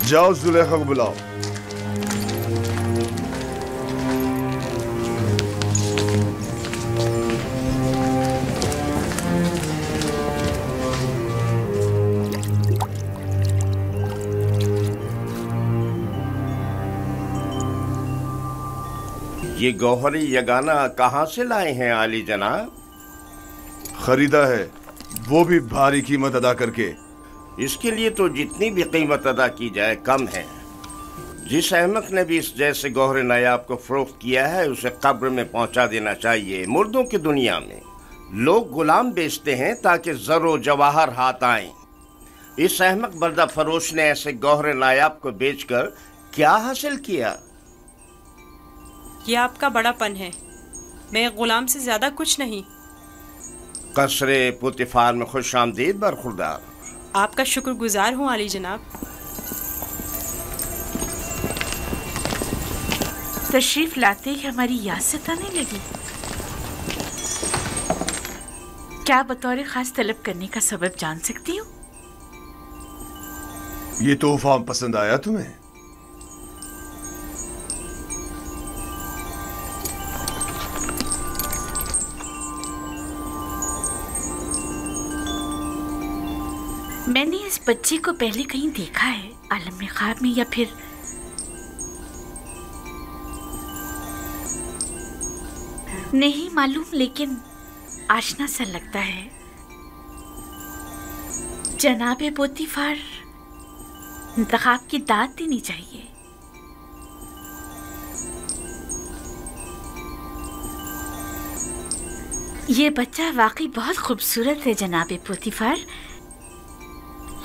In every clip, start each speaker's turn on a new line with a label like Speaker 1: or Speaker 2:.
Speaker 1: जाओ जुलेखा को बुलाओ।
Speaker 2: ये गौहरी यगाना कहाँ से लाए हैं आली जनाब?
Speaker 1: खरीदा है, वो भी भारी कीमत अदा करके।
Speaker 2: इसके लिए तो जितनी भी कीमत अदा की जाए कम है। जिस अहमक ने भी इस जैसे गौहरे नायाब को फरोख्त किया है उसे कब्र में पहुंचा देना चाहिए। मुर्दों की दुनिया में लोग गुलाम बेचते हैं ताकि जरो जवाहर हाथ आए। इस अहमक बर्दा फरोश ने ऐसे गौहरे नायाब को बेचकर क्या हासिल किया?
Speaker 3: ये आपका बड़ापन है, मैं गुलाम से ज्यादा कुछ नहीं।
Speaker 2: कसरे पुतिफार में खुश आमदीद बरखुरदार।
Speaker 3: आपका शुक्रगुजार हूँ आली जनाब।
Speaker 4: तशरीफ लाते ही हमारी याद सताने लगी। क्या बतौर खास तलब करने का सबब जान सकती हूँ?
Speaker 1: ये तोहफा पसंद आया तुम्हें?
Speaker 4: मैंने इस बच्चे को पहले कहीं देखा है, आलम में ख्वाब में या फिर नहीं मालूम, लेकिन आशना सा लगता है। जनाबे पोतीफार इंतखाब की दाद देनी चाहिए। ये बच्चा वाकई बहुत खूबसूरत है जनाबे पोतीफार,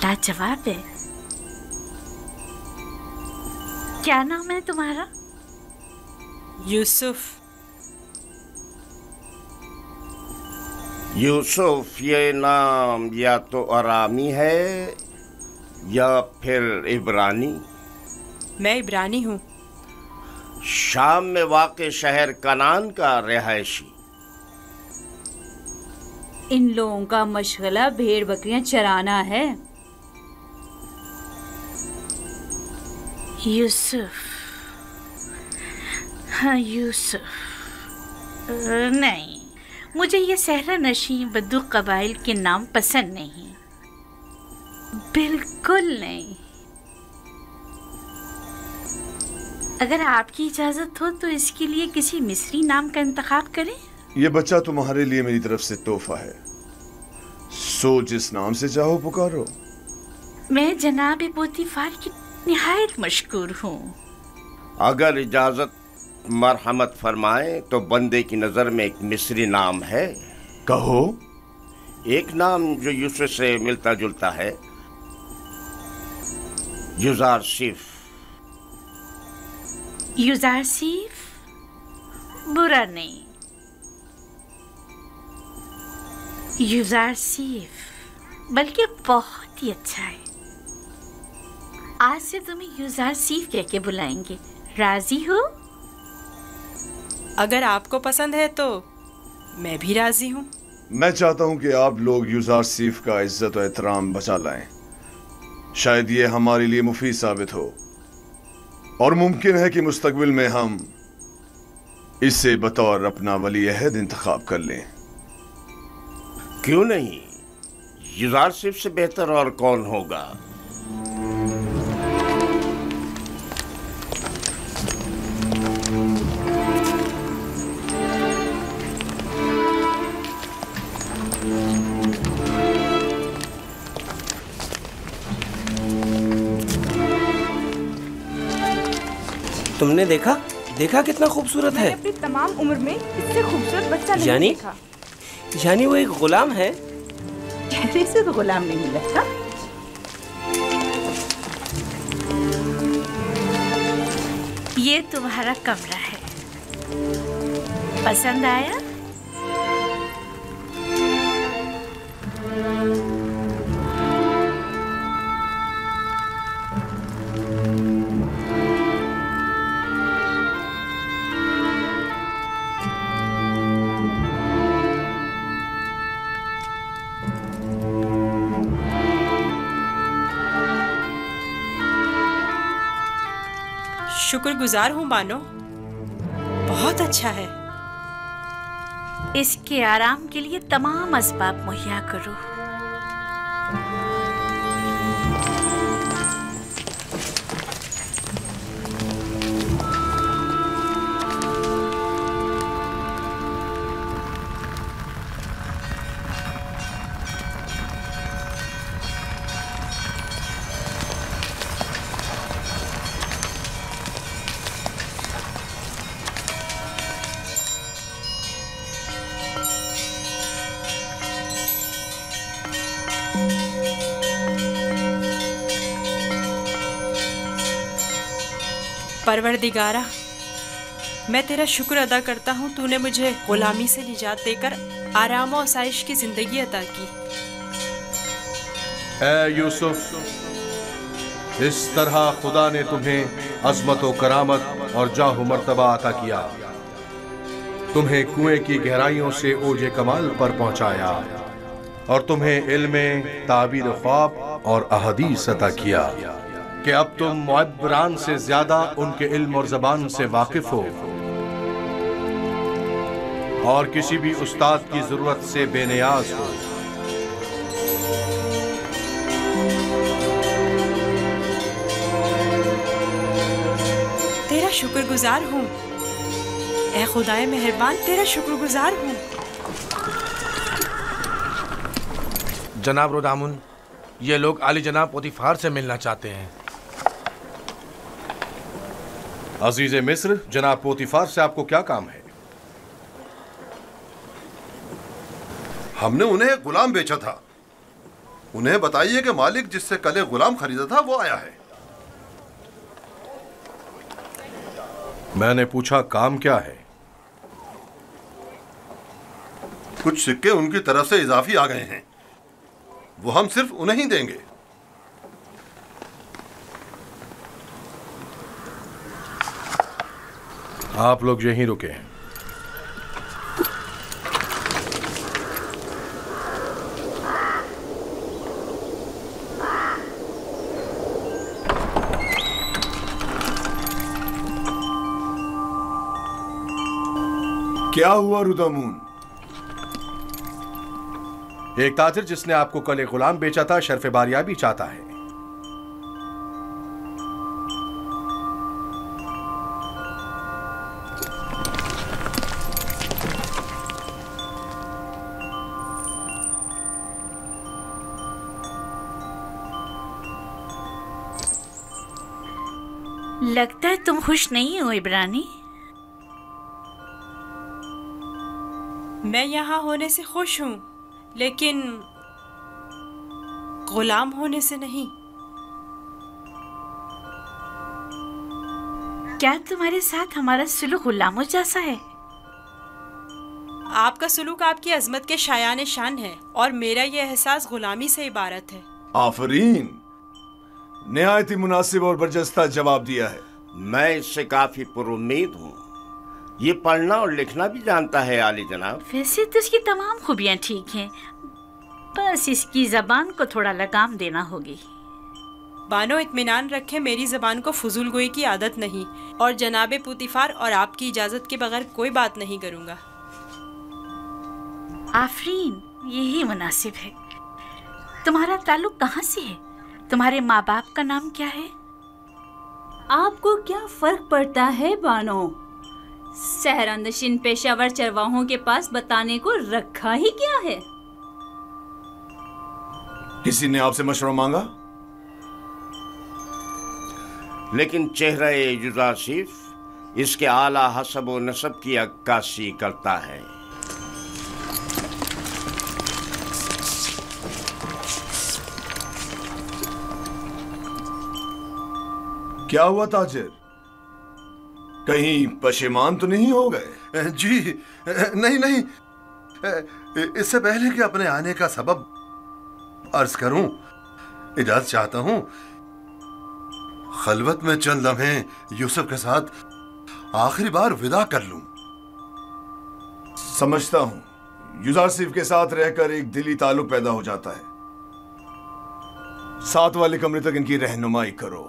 Speaker 4: लाजवाब है। क्या नाम है तुम्हारा?
Speaker 3: यूसुफ।
Speaker 2: यूसुफ ये नाम या तो अरामी है या फिर इब्रानी।
Speaker 3: मैं इब्रानी हूँ।
Speaker 2: शाम में वाक़े शहर कनान का रिहायशी।
Speaker 5: इन लोगों का मशगला भेड़ बकरियां चराना है।
Speaker 4: यूसुफ, हाँ यूसुफ। नहीं, मुझे ये सहरा नशी बद्दू कबाइल के नाम पसंद नहीं, बिल्कुल नहीं। अगर आपकी इजाजत हो तो इसके लिए किसी मिस्री नाम का इंतखाब करें।
Speaker 1: ये बच्चा तुम्हारे लिए मेरी तरफ से तोहफा है, सो जिस नाम से चाहो पुकारो।
Speaker 4: मैं जनाब पोतीफार की निहायत मशकूर हूँ।
Speaker 2: अगर इजाजत मरहमत फरमाए तो बंदे की नजर में एक मिस्री नाम है।
Speaker 1: कहो।
Speaker 2: एक नाम जो यूसुफ से मिलता जुलता है, युजारसिफ।
Speaker 4: युजारसिफ बुरा नहीं, युजारसिफ बल्कि बहुत ही अच्छा है। आज से तुम्हें युजारसिफ कह के बुलाएंगे, राजी हो?
Speaker 3: अगर आपको पसंद है तो मैं भी राजी हूँ।
Speaker 1: मैं चाहता हूँ कि आप लोग युजारसिफ का इज्जत और एहतराम बचा लाएं। शायद ये हमारे लिए मुफीद साबित हो और मुमकिन है कि मुस्तकबिल में हम इसे बतौर अपना वली अहद इंतखाब कर लें।
Speaker 2: क्यों नहीं, युजारसिफ से बेहतर और कौन होगा।
Speaker 6: तुमने देखा कितना खूबसूरत है।
Speaker 7: अपनी तमाम उम्र में इससे खूबसूरत बच्चा नहीं देखा।
Speaker 6: यानी वो एक गुलाम है।
Speaker 7: चेहरे से तो गुलाम नहीं लगता।
Speaker 4: ये तुम्हारा कमरा है, पसंद आया?
Speaker 3: शुक्रगुजार हूँ बानो, बहुत अच्छा है।
Speaker 4: इसके आराम के लिए तमाम असबाब मुहैया करो।
Speaker 3: परवरदिगारा, मैं तेरा शुक्र अदा करता हूँ, तूने मुझे गुलामी से निजात देकर आराम और आसाइश की जिंदगी अता की।
Speaker 8: ऐ यूसुफ, इस तरह खुदा ने तुम्हें अज़मत व करामत और जाह मर्तबा अता किया, तुम्हें कुएं की गहराइयों से ओजे कमाल पर पहुंचाया और तुम्हें इल्मे ताबीर ख्वाब और अहदीस अता किया कि अब तुम मुअब्बरान से ज्यादा उनके इल्म और जबान से वाकिफ हो और किसी भी उस्ताद की जरूरत से बेनियाज हो।
Speaker 3: तेरा शुक्रगुजार हूँ, ऐ खुदाए मेहरबान, तेरा शुक्रगुजार हूँ।
Speaker 9: जनाब रोदामुन, ये लोग आली जनाब पोतीफार से मिलना चाहते हैं।
Speaker 8: अजीज मिस्र, जनाब पोतीफार से आपको क्या काम है?
Speaker 1: हमने उन्हें एक गुलाम बेचा था। उन्हें बताइए कि मालिक जिससे कल एक गुलाम खरीदा था वो आया है।
Speaker 8: मैंने पूछा काम क्या है?
Speaker 1: कुछ सिक्के उनकी तरफ से इजाफी आ गए हैं, वो हम सिर्फ उन्हें ही देंगे।
Speaker 8: आप लोग यहीं रुके हैं।
Speaker 1: क्या हुआ रुदामून?
Speaker 8: एक ताजिर जिसने आपको कल एक गुलाम बेचा था शर्फ बारियाबी चाहता है।
Speaker 4: लगता है तुम खुश नहीं हो इब्रानी।
Speaker 3: मैं यहाँ होने से खुश हूँ, लेकिन गुलाम होने से नहीं।
Speaker 4: क्या तुम्हारे साथ हमारा सुलूक गुलामों जैसा है?
Speaker 3: आपका सुलूक आपकी अजमत के शायान शान है और मेरा ये एहसास गुलामी से इबारत है।
Speaker 1: आफरीन, निहायत ही मुनासिब और बरजस्ता जवाब दिया है।
Speaker 2: मैं इससे काफी पुरुम्मीद हूँ। ये पढ़ना और लिखना भी जानता है आली जनाब।
Speaker 4: वैसे तो इसकी तमाम खूबियाँ ठीक हैं, बस इसकी जबान को थोड़ा लगाम देना होगी।
Speaker 3: बानो, इत्मीनान रखें, मेरी जबान को फजूल गोई की आदत नहीं और जनाबे पुतिफार और आपकी इजाजत के बगैर कोई बात नहीं करूँगा।
Speaker 4: आफरीन, यही मुनासिब है। तुम्हारा ताल्लुक कहाँ से है? तुम्हारे माँ बाप का नाम क्या है?
Speaker 5: आपको क्या फर्क पड़ता है बानो? सहरानशीन पेशावर चरवाहों के पास बताने को रखा ही क्या है?
Speaker 1: किसी ने आपसे मशवरा मांगा?
Speaker 2: लेकिन चेहरे युजासिफ इसके आला हसब व नसब की अक्कासी करता है।
Speaker 1: क्या हुआ ताजिर? कहीं पशेमान तो नहीं हो गए?
Speaker 10: जी नहीं नहीं, इससे पहले कि अपने आने का सबब अर्ज करूं, इजाजत चाहता हूं खलवत में चंद लम्हे यूसुफ के साथ आखिरी बार विदा कर लूं।
Speaker 1: समझता हूं, युजासिफ के साथ रहकर एक दिली ताल्लुक पैदा हो जाता है। साथ वाले कमरे तक इनकी रहनुमाई करो।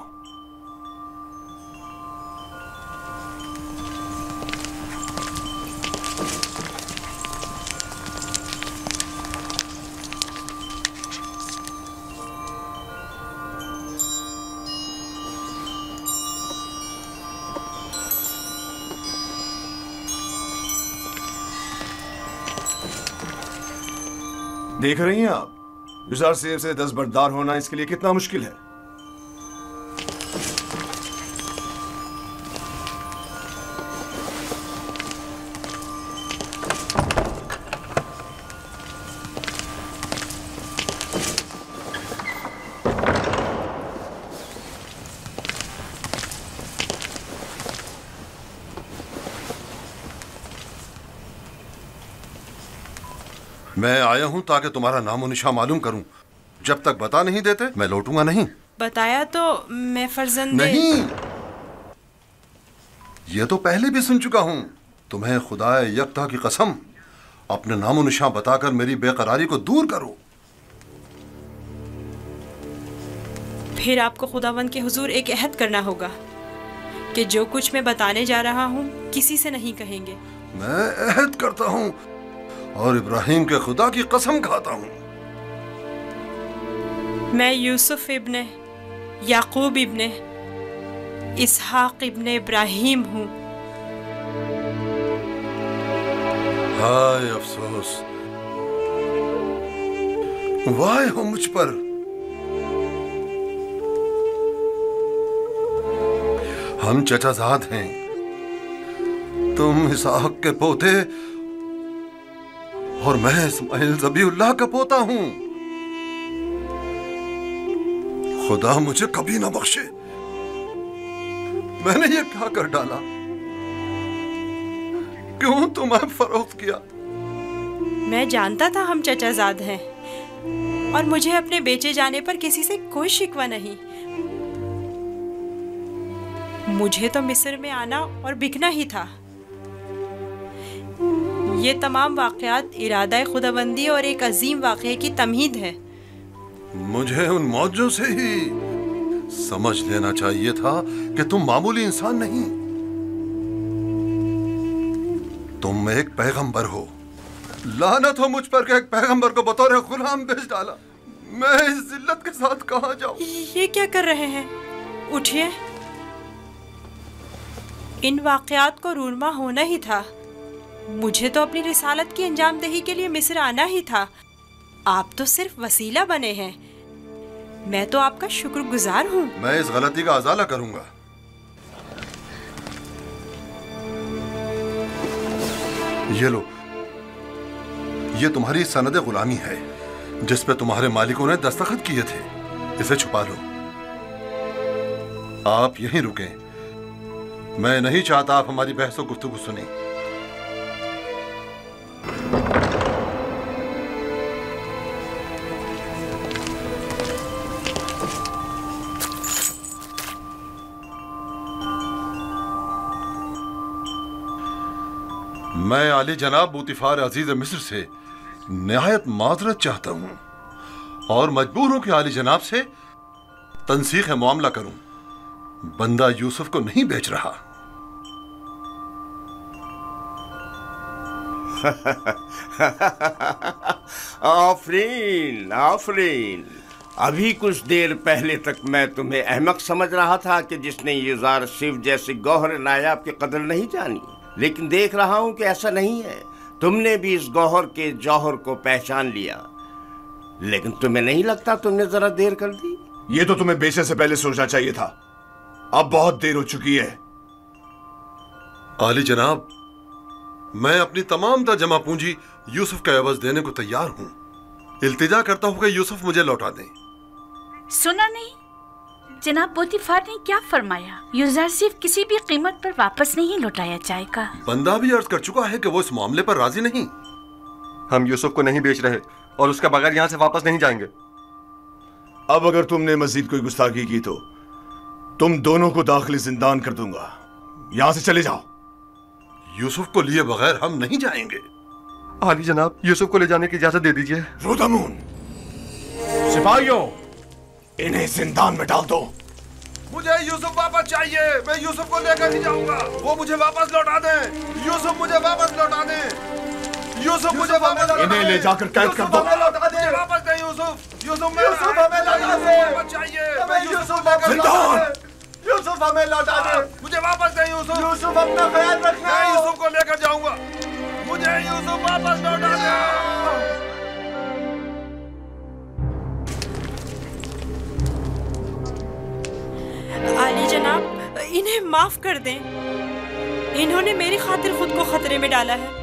Speaker 1: देख रही हैं आप, युज़ार सेफ से दस्तबरदार होना इसके लिए कितना मुश्किल है।
Speaker 10: मैं आया हूं ताकि तुम्हारा नामो निशा मालूम करूं। जब तक बता नहीं देते मैं लौटूंगा नहीं।
Speaker 3: बताया तो मैं फर्जंदे
Speaker 10: नहीं, ये तो पहले भी सुन चुका हूं। तुम्हें खुदाए यकता की कसम, अपने नामो निशा बताकर मेरी बेकरारी को दूर करो।
Speaker 3: फिर आपको खुदावंद के हुजूर एक अहद करना होगा कि जो कुछ मैं बताने जा रहा हूँ किसी से नहीं कहेंगे।
Speaker 10: मैं अहद करता हूँ और इब्राहिम के खुदा की कसम खाता हूँ।
Speaker 3: मैं यूसुफ इब्ने याकूब इब्ने इसहाक इब्ने इब्राहिम हूँ।
Speaker 10: हाय अफसोस, वाह हो मुझ पर। हम चचाजाद हैं, तुम इसहाक के पोते और मैं इस्माइल ज़बीउल्लाह का पोता हूं। खुदा मुझे कभी ना बख्शे, मैंने ये क्या कर डाला? क्यों तुम्हें फरोख्त किया?
Speaker 3: मैं जानता था हम चचाजाद हैं और मुझे अपने बेचे जाने पर किसी से कोई शिकवा नहीं। मुझे तो मिस्र में आना और बिकना ही था। ये तमाम वाक़यात इरादा खुदाबंदी और एक अजीम वाक़े की तमहीद है।
Speaker 10: मुझे उन मौजों से ही समझ लेना चाहिए था कि तुम मामूली इंसान नहीं, तुम एक पैगंबर हो। लानत हो मुझ पर कि एक पैगंबर को बतौर गुलाम बेच डाला। मैं इस जिल्लत के साथ कहां जाऊं?
Speaker 3: ये क्या कर रहे हैं? उठिए। इन वाक़यात को रूनमा होना ही था। मुझे तो अपनी रिसालत की अंजामदही के लिए मिस्र आना ही था। आप तो सिर्फ वसीला बने हैं। मैं तो आपका शुक्रगुजार हूँ।
Speaker 10: मैं इस गलती का अजाला करूंगा। ये लो, ये तुम्हारी सनद गुलामी है जिस पे तुम्हारे मालिकों ने दस्तखत किए थे। इसे छुपा लो। आप यहीं रुकें। मैं नहीं चाहता आप हमारी बहस और गुफ्तगू सुने। मैं आली जनाब बूतिफार अजीज मिस्र से निहायत माजरत चाहता हूं और मजबूर हूं कि आली जनाब से तनसीख मामला करूं। बंदा यूसुफ को नहीं बेच रहा।
Speaker 2: आफरीन आफरीन। अभी कुछ देर पहले तक मैं तुम्हें अहमक समझ रहा था कि जिसने युज़ार सिफ जैसे गौहर नायाब की कदर नहीं जानी, लेकिन देख रहा हूं कि ऐसा नहीं है। तुमने भी इस गौहर के जौहर को पहचान लिया। लेकिन तुम्हें नहीं लगता तुमने जरा देर कर दी?
Speaker 1: ये तो तुम्हें बेचने से पहले सोचना चाहिए था। अब बहुत देर हो चुकी है।
Speaker 10: आली जनाब, मैं अपनी तमाम तर जमा पूंजी यूसुफ का एवज देने को तैयार हूं। इल्तिजा करता हूं कि यूसुफ मुझे लौटा दें।
Speaker 4: सुना नहीं? जनाब पोतीफार ने क्या फरमाया? युज़ार सिर्फ किसी भी कीमत पर वापस नहीं लौटाया जाएगा।
Speaker 10: बंदा भी अर्ज कर चुका है कि वो इस मामले पर राजी नहीं।
Speaker 11: हम यूसुफ को नहीं बेच रहे और उसके बगैर यहाँ से वापस नहीं जाएंगे।
Speaker 1: अब अगर तुमने मजीद कोई गुस्ताखी की तो तुम दोनों को दाखिली जिंदान कर दूंगा। यहां से चले जाओ।
Speaker 10: यूसुफ को लिए बगैर हम नहीं जाएंगे।
Speaker 11: आली जनाब, यूसुफ को ले जाने की इजाजत दे दीजिए।
Speaker 1: रोदामून, सिपाहियों, इन्हें जिंदान में डाल दो।
Speaker 10: मुझे यूसुफ वापस चाहिए। मैं यूसुफ को लेकर ही जाऊंगा। वो मुझे वापस लौटा दें। यूसुफ मुझे वापस लौटा दें। यूसुफ मुझे वापस लौटा दें।
Speaker 1: इन्हें ले जाकर कैद कर दो।
Speaker 10: मुझे वापस दें यूसुफ। यूसुफ हमें लौटा दें। चाहिए। मैं यूसुफ लेकर
Speaker 1: जिंदान।
Speaker 10: यूसुफ हमें लौटा दें। मुझे वापस दें यूसुफ। यूसुफ अपना ख्याल रखना। मैं यूसुफ को लेकर जाऊंगा। मुझे यूसुफ वापस लौटा दें।
Speaker 3: इन्हें माफ कर दें। इन्होंने मेरी खातिर खुद को खतरे में डाला है।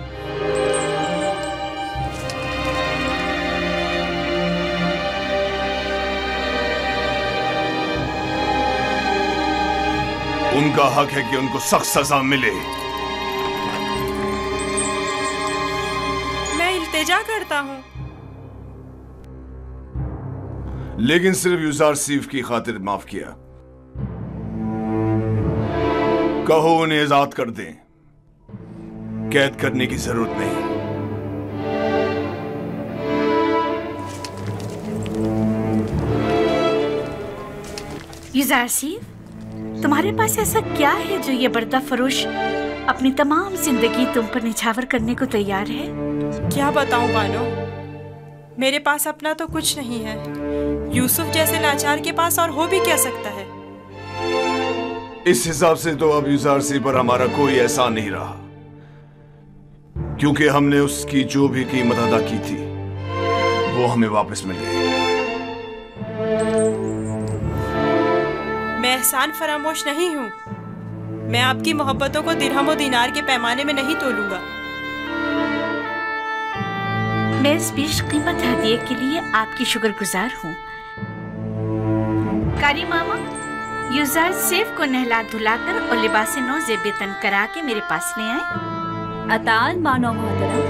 Speaker 1: उनका हक है कि उनको सख्त सजा मिले।
Speaker 3: मैं इल्तिजा करता हूँ।
Speaker 1: लेकिन सिर्फ यूज़ार सीफ की खातिर माफ किया। कहो उन्हें आजाद कर दें, कैद करने की जरूरत नहीं।
Speaker 4: यूज़ार सीफ, तुम्हारे पास ऐसा क्या है जो ये बर्दा फरोश अपनी तमाम जिंदगी तुम पर निछावर करने को तैयार है?
Speaker 3: क्या बताऊं बानो, मेरे पास अपना तो कुछ नहीं है। यूसुफ जैसे लाचार के पास और हो भी क्या सकता है?
Speaker 1: इस हिसाब से तो अब यूज़ार सीफ पर हमारा कोई एहसान नहीं रहा, क्योंकि हमने उसकी जो भी कीमत अदा की थी वो हमें वापस मिल गई।
Speaker 3: मैं एहसान फरामोश नहीं हूँ। मैं आपकी मोहब्बतों को दिरहम और दीनार के पैमाने में नहीं तोलूंगा।
Speaker 4: मैं इस बेशकीमत हदिये के लिए आपकी शुक्रगुजार हूँ। कारी मामा, यूज़ार सीफ को नहला धुलाकर और लिबास नौ ज़ेबतन करा के मेरे पास ले आए।
Speaker 5: अताअत बानो मोहतरम।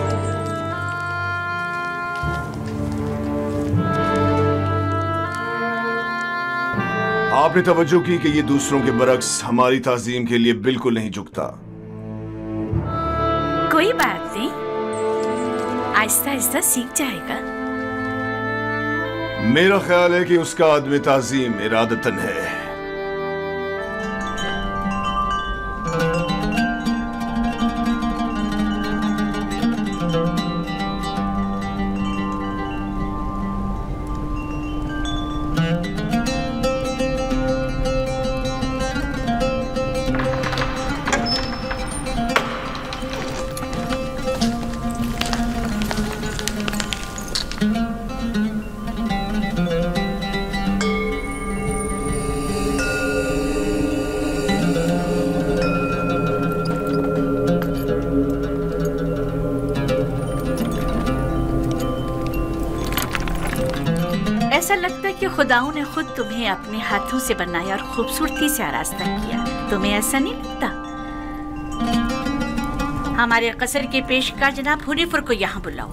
Speaker 1: आपने तवज्जो की कि ये दूसरों के बरक्स हमारी ताज़ीम के लिए बिल्कुल नहीं झुकता।
Speaker 4: कोई बात नहीं, आहिस्ता आहिस्ता सीख जाएगा।
Speaker 1: मेरा ख्याल है कि उसका आदमी ताज़ीम इरादतन है।
Speaker 4: ऐसा लगता है कि खुदाओं ने खुद तुम्हें अपने हाथों से बनाया और खूबसूरती से आरास्ता किया। तुम्हें ऐसा नहीं लगता? हमारे कसर के पेशकार जनाब हुनीफर को यहाँ बुलाओ।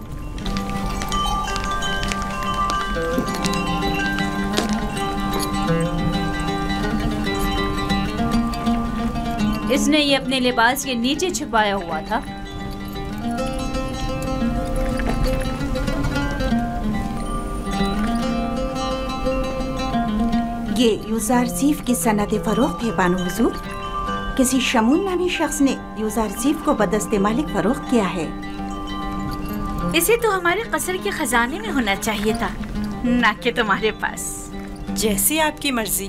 Speaker 5: इसने ये अपने लिबास के नीचे छुपाया हुआ था।
Speaker 7: ये यूज़ार सीफ की सनद फरोख्त है बानो हुजूर। किसी शमून नामी शख्स ने यूज़ार सीफ को बदस्ते मालिक फरोख्त किया है।
Speaker 4: इसे तो हमारे कसर के खजाने में होना चाहिए था, ना कि तुम्हारे पास।
Speaker 3: जैसी आपकी मर्जी।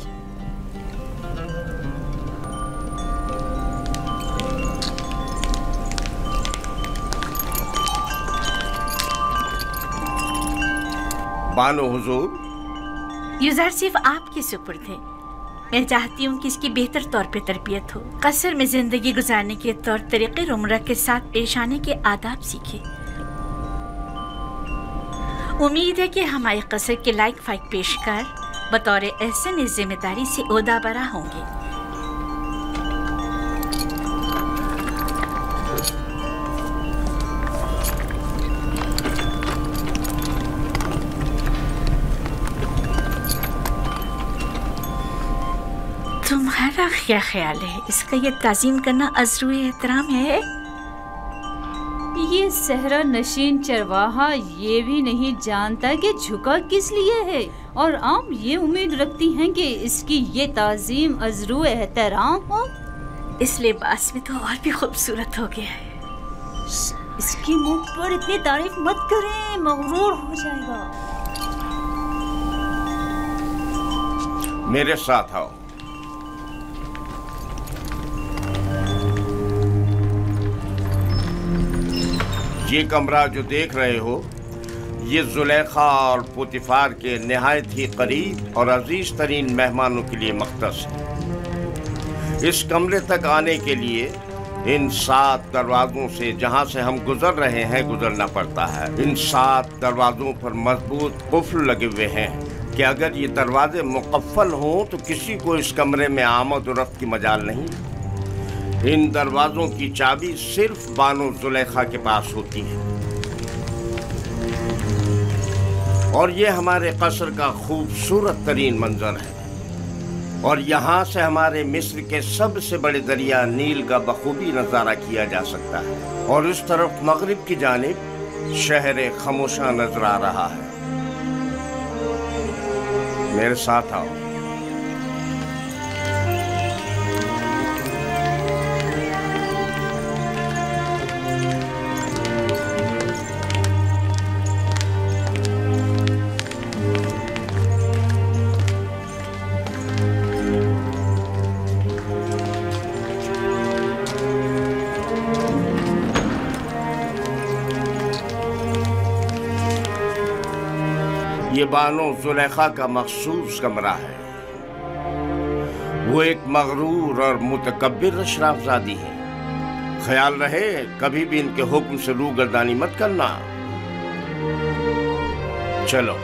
Speaker 2: बानो हुजूर,
Speaker 4: यूज़ार सिर्फ आपके सुपुर्द है। मैं चाहती हूँ कि इसकी बेहतर तौर पे तरबियत हो, कसर में जिंदगी गुजारने के तौर तरीके उम्र के साथ पेश आने के आदाब सीखे। उम्मीद है कि हमारे कसर के लायक फाइक पेशकार बतौर एहसन इस जिम्मेदारी से ओहदा बरा होंगे। तुम्हारा क्या ख्याल है? इसका ये ताज़ीम करना अज़रुए एहतराम है?
Speaker 5: ये सहरा नशीन चरवाहा ये भी नहीं जानता कि झुका किस लिए है, और आप ये उम्मीद रखती हैं कि इसकी ये ताज़ीम अज़रुए एहतराम हो।
Speaker 4: इस लिबास में तो और भी खूबसूरत हो गया है।
Speaker 5: इसकी मुंह पर इतनी तारीफ मत करें, मगरूर हो जाएगा।
Speaker 2: मेरे साथ आओ। ये कमरा जो देख रहे हो, ये जुलेखा और पुतिफार के निहायत ही करीब और अजीज तरीन मेहमानों के लिए मख्तस है। इस कमरे तक आने के लिए इन 7 दरवाजों से जहां से हम गुजर रहे हैं गुजरना पड़ता है। इन 7 दरवाजों पर मजबूत कुफ्ल लगे हुए हैं कि अगर ये दरवाजे मुकफ्फल हों तो किसी को इस कमरे में आमद और रफ्त की मजाल नहीं। इन दरवाजों की चाबी सिर्फ बानो जुलेखा के पास होती है। और ये हमारे कसर का खूबसूरत तरीन मंजर है और यहाँ से हमारे मिस्र के सबसे बड़े दरिया नील का बखूबी नज़ारा किया जा सकता है। और इस तरफ मगरिब की जानिब शहर खामोशा नजर आ रहा है। मेरे साथ आओ। ये बानो जुलेखा का मखसूस कमरा है। वो एक मगरूर और मुतकब्बिर अशराफजादी है। ख्याल रहे कभी भी इनके हुक्म से रूगर्दानी मत करना। चलो।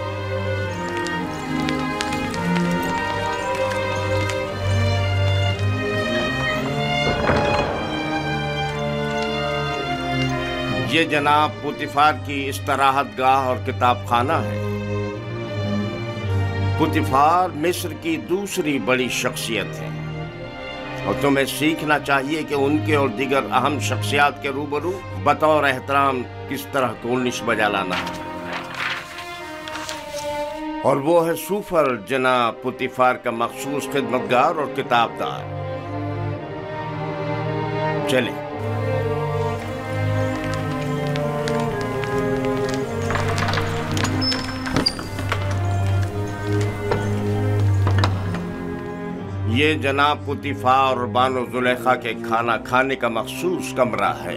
Speaker 2: ये जनाब पुतिफार की इस्तराहत गाह और किताब खाना है। पुतिफार मिस्र की दूसरी बड़ी शख्सियत है और तुम्हें सीखना चाहिए कि उनके और दीगर अहम शख्सियात के रूबरू बतौर एहतराम किस तरह कोर्निश बजा लाना है। और वो है सूफर जनाब पुतिफार का मखसूस खिदमतगार और किताबदार। चले। ये जनाब पुतिफार और बानो जुलेखा के खाना खाने का मखसूस कमरा है।